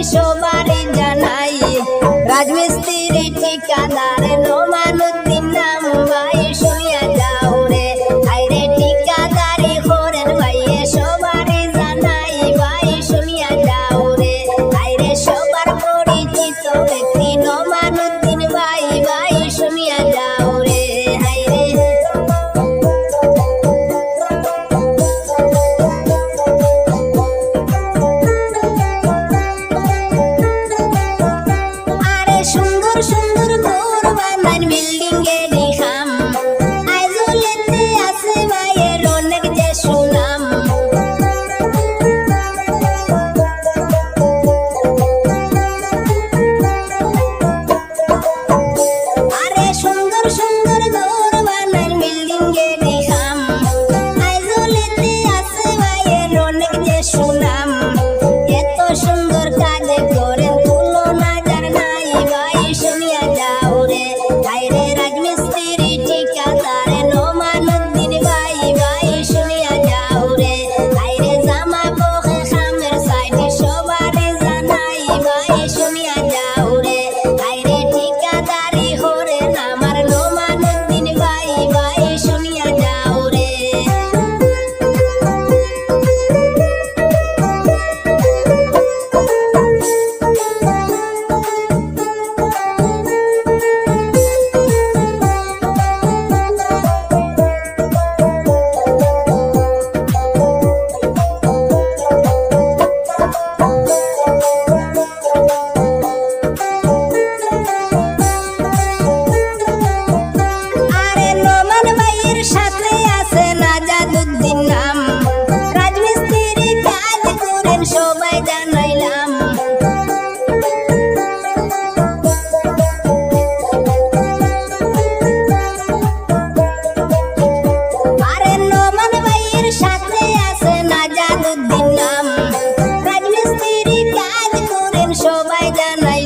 সবারই জানাই রাজমিস্ত্রি ঠিকাদার নোমানুদ্দিন নাম ভাই শুনিয়া যাও রে আইরে ঠিকাদারি করেন ভাইয়ে সবারই জানাই ভাই শুনিয়া যাও রে আইরে সবার পরিচিত ব্যক্তি নোমানুদ্দিন ভাই ভাই শুনিয়া যাও রে আইরে সুন্দর সুন্দর ঘর বানান বিল্ডিং এ দেখাম আইজলেতে আছে ভাইয়ের অনেক যে সুনাম আরে সুন্দর সুন্দর ঘর বানান বিল্ডিং এ দেখাম আইজলেতে আছে ভাইয়ের অনেক যে সুনাম এত সুন্দর কাজ করেন তুলনা যার নাই ভাই শুনিয়া যাও রে আইরে রাজমিস্ত্রি ঠিকাদার নোমানুদ্দিন ভাই ভাই শুনিয়া যাও রে আইরে জামা বহে খামের সাইডে সবারই জানাই ভাই শুনিয়া যাও রে আইরে ঠিকাদারি করেন আমার নোমানুদ্দিন ভাই ভাই শুনিয়া যাও রে আরে নোমান ভাইয়ের সাথে আছে নাজাদুদ্দিন নাম রাজমিস্ত্রি কাজ করেন সবাই জানাইলাম আরে নোমান ভাইয়ের সাথে আছে নাজাদুদ্দিন নাম রাজমিস্ত্রি কাজ করেন সবাই জানাই